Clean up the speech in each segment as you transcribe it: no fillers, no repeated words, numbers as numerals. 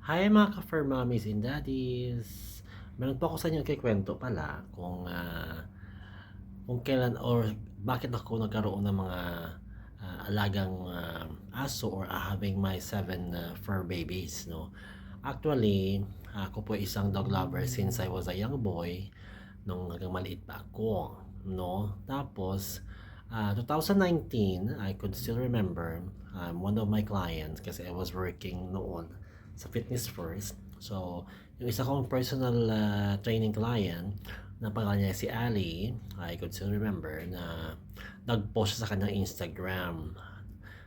Hi mga ka-fur mommies and daddies! Meron po ako sa inyo ikikwento pala kung kailan or bakit ako nagkaroon ng mga alagang aso or having my 7 fur babies, no? Actually, ako po isang dog lover since I was a young boy nung hanggang maliit pa ako, no? Tapos, 2019, I could still remember one of my clients kasi I was working noon sa Fitness First. So, yung isa kong personal training client na pangalan niya si Ali, I could still remember na nag-post siya sa kanyang Instagram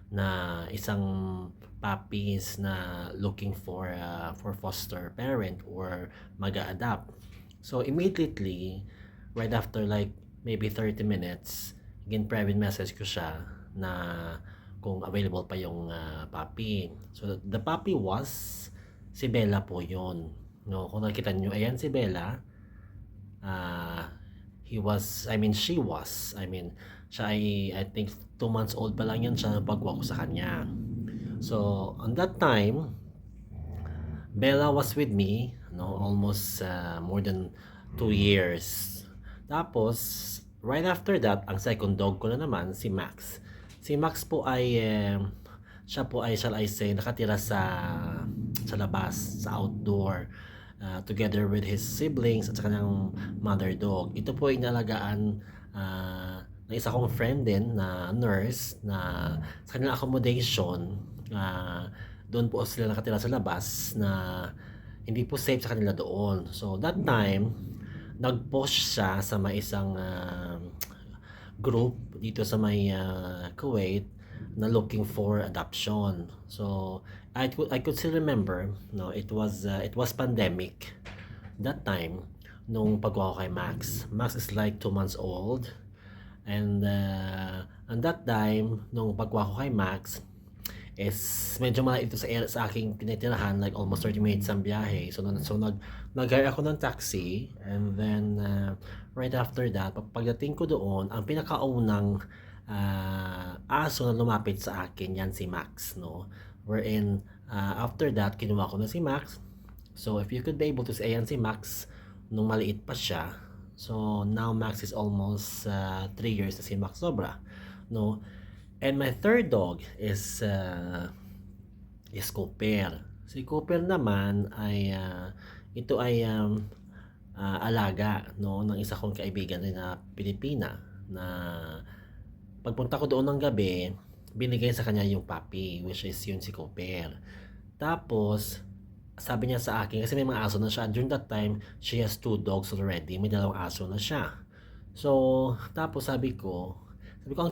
na isang puppies na looking for foster parent or mag-a-adapt. So immediately, right after like maybe 30 minutes, again private message ko siya na kung available pa yung puppy. So the puppy was si Bella po yun. No, kung nakita niyo, ayan si Bella. She was, siya ay, I think 2 months old pa lang yan siya nang pagkuha ko sa kanya. So, on that time, Bella was with me, no, almost more than 2 years. Tapos, right after that, ang second dog ko na naman, si Max. Si Max po ay, siya po ay, shall I say, nakatira sa labas, sa outdoor, together with his siblings at sa kanyang mother dog. Ito po ay inalagaan ng isa kong friend din na nurse na sa kanilang accommodation, doon po sila nakatira sa labas na hindi po safe sa kanila doon. So that time, nag-post siya sa may isang group dito sa may Kuwait na looking for adoption. So I could still remember, no, it was pandemic that time nung pagkuha ko kay Max. Max is like 2 months old. And that time, nung pagkuha ko kay Max, is medyo malayo ito sa aking tinitirahan, like almost 30 minutes ang biyahe. So nag-hire ako ng taxi, and then right after that, pagdating ko doon, ang pinakaunang aso na lumapit sa akin, yan si Max, no? Wherein, after that, kinuha ko na si Max. So if you could be able to say, ayan si Max, nung maliit pa siya. So now Max is almost 3 years na si Max Sobra, no? And my third dog is Cooper. Si Cooper naman ay ito ay alaga, no, ng isa kong kaibigan rin na Pilipina na pagpunta ko doon ng gabi, binigay sa kanya yung puppy, which is yun si Cooper. Tapos sabi niya sa akin, kasi may mga aso na siya. During that time, she has 2 dogs already. May 2 aso na siya. So, tapos ang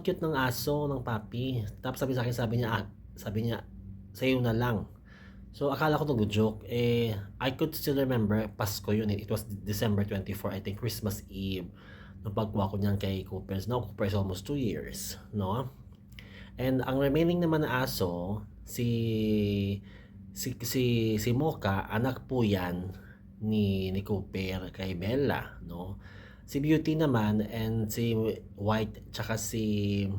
cute ng aso, ng puppy. Tapos sabi sa akin, sabi niya, sa'yo na lang. So, akala ko nag-joke. I could still remember, Pasko yun. It was December 24, I think, Christmas Eve. Nung pagkuha ko niyan kay Cooper. Now, Cooper is almost 2 years. No? And ang remaining naman na aso, si Mocha, anak po yan ni Cooper kay Bella, no? Si Beauty naman and si White tsaka si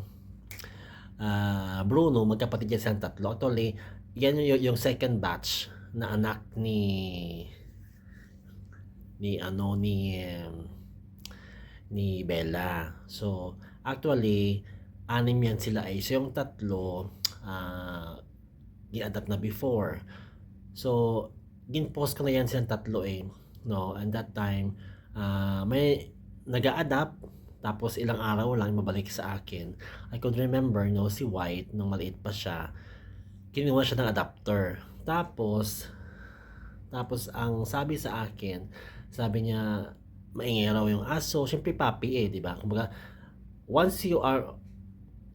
Bruno, magkapatid yan silang tatlo. Actually, yan yung second batch na anak ni Bella. So, actually, 6 yan sila ay. So, yung tatlo, i-adapt na before. So, gin-post ko na yan silang tatlo no? And that time, may nag-a-adapt, tapos ilang araw lang mabalik sa akin. I could remember, no, si White, nung maliit pa siya, kinuha siya ng adapter. Tapos ang sabi sa akin, sabi niya, maingay raw yung aso. Siyempre, puppy di ba? Kumbaga, once you are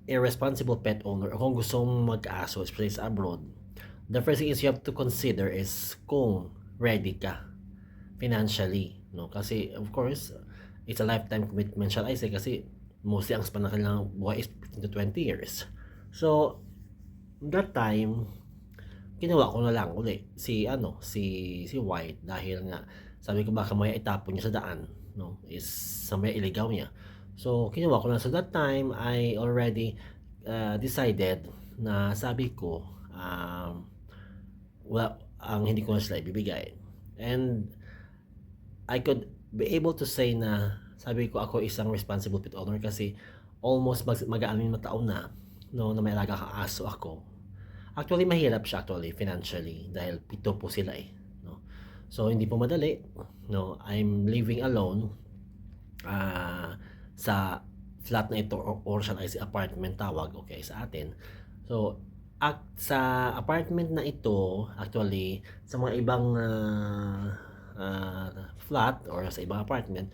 a responsible pet owner, o kung gusto mong mag-aso, especially sa abroad, the first thing is you have to consider is kung ready ka financially, no? Kasi, of course, it's a lifetime commitment, shall I say, kasi mostly ang span ng kanilang buhay is 15 to 20 years. So, that time, ginawa ko na lang uli si White dahil nga sabi ko baka may itapon niya sa daan, no, is sa may iligaw niya. So kinuha ko na. So that time I already decided na sabi ko, well, ang hindi ko na sila ibibigay. And I could be able to say na sabi ko ako isang responsible pet owner kasi almost mag-aamin na taon na no, na may alaga kang aso ako. Actually, mahirap siya actually financially dahil 7 po sila eh. No? So, hindi po madali. No? I'm living alone sa flat na ito or siya ay apartment tawag okay sa atin. So, sa apartment na ito, actually, sa mga ibang flat or sa ibang apartment,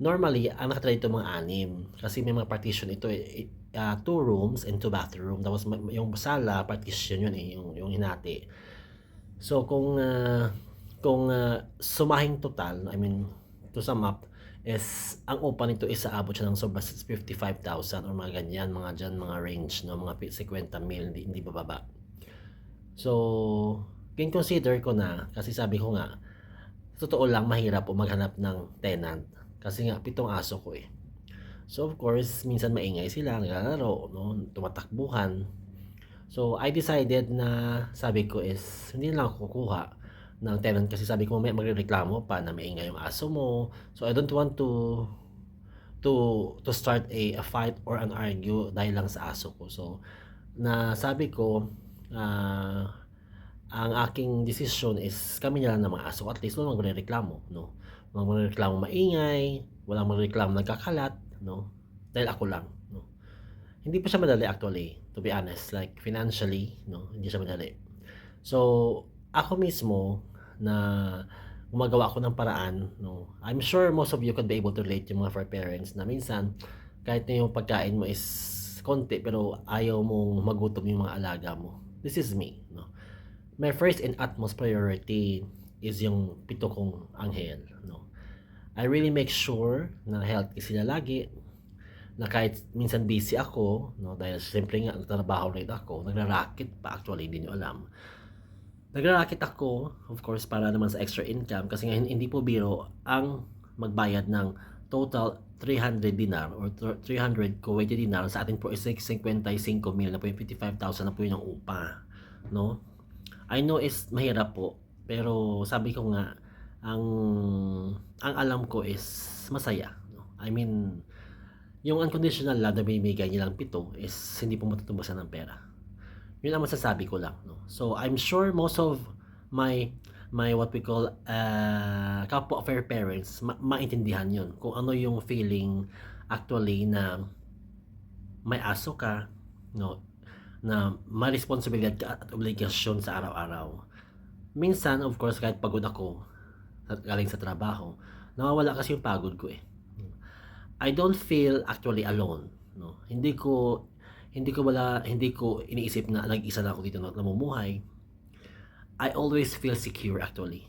normally, ang nakatira dito mga 6. Kasi may mga partition ito, 2 rooms and 2 bathroom. Tapos yung sala, partition yun eh, yung hinati. So, kung sumahing total, I mean, to sum up, is ang upa nito is aabot siya ng sobra 55,000 or mga ganyan, mga range, no, mga 50 mil, hindi bababa. So, consider ko na, kasi sabi ko nga, totoo lang, mahirap po maghanap ng tenant. Kasi nga, 7 aso ko eh. So, of course, minsan maingay sila, naglalaro, no, tumatakbuhan. So, I decided na, sabi ko is, hindi lang ako kukuha ng tenant kasi sabi ko mamaya magrereklamo pa na maingay yung aso mo. So, I don't want to start a fight or an argue dahil lang sa aso ko. So, sabi ko, ang aking decision is kami na lang ng mga aso. At least walang magrereklamo, no? Walang magrereklamo maingay, walang magrereklamo nagkakalat, no? Dahil ako lang, no? Hindi pa siya madali actually, to be honest. Like, financially, no? Hindi siya madali. So, ako mismo, na gumagawa ako ng paraan, no? I'm sure most of you could be able to relate yung mga for parents na minsan, kahit na yung pagkain mo is konti, pero ayaw mong magutom yung mga alaga mo. This is me, no? My first and utmost priority is yung 7 kong anghel, no? I really make sure na healthy sila lagi, na kahit minsan busy ako, no, dahil siyempre nga nagtatrabaho rin ako, nagra-racket pa actually, hindi nyo alam. Nagra-racket ako, of course, para naman sa extra income kasi nga hindi po biro ang magbayad ng total 300 dinar or 300 Kuwaiti dinar sa atin po is 55 mil na po yung 55,000 na po yung upa, no? I know is mahirap po, pero sabi ko nga ang alam ko is masaya, no? I mean, yung unconditional love na binibigay nilang 7 is hindi po matutubusan ng pera. Yun ang masasabi ko lang, no? So, I'm sure most of my what we call kapwa fair parents, maintindihan yun. Kung ano yung feeling actually na may aso ka, no? Na may responsibilidad ka at obligasyon sa araw-araw. Minsan, of course, kahit pagod ako, galing sa trabaho, nawawala kasi yung pagod ko eh. I don't feel actually alone, no? Hindi ko iniisip na nag-isa na ako dito na namumuhay. I always feel secure actually.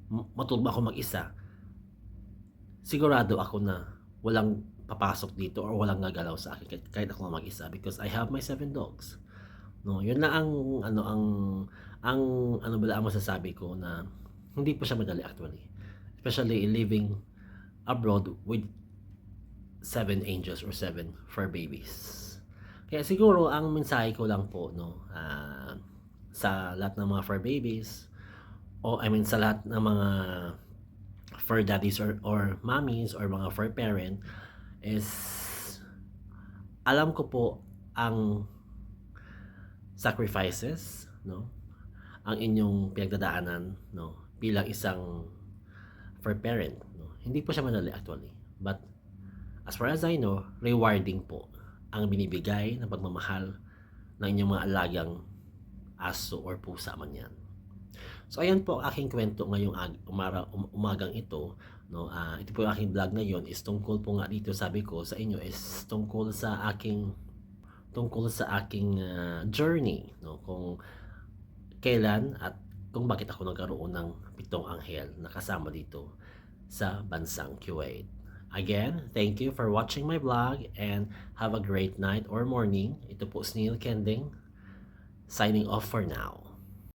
Matulog ako mag-isa. Sigurado ako na walang papasok dito or walang gagalaw sa akin kahit ako mag-isa because I have my 7 dogs. No, yun lang ang masasabi ko na hindi po siya madali actually. Especially living abroad with 7 angels or 7 fur babies. Kaya siguro ang mensahe ko lang po, no, sa lahat ng mga fur babies o I mean sa lahat ng mga fur daddies or mommies or mga fur parent is alam ko po ang sacrifices, no, ang inyong pinagdadaanan, no, bilang isang fur parent, no. Hindi po siya madali actually, but as far as I know, rewarding po ang binibigay ng pagmamahal ng inyong mga alagang aso or pusa man yan. So ayan po ang aking kwento ngayong umagang ito, no. Ito po yung aking vlog ngayon is tungkol po nga dito, sabi ko sa inyo is tungkol sa aking journey, no, kung kailan at kung bakit ako nagkaroon ng 7 anghel na kasama dito sa bansang Kuwait. Again, thank you for watching my vlog and have a great night or morning. Ito po si Neil Kending, signing off for now.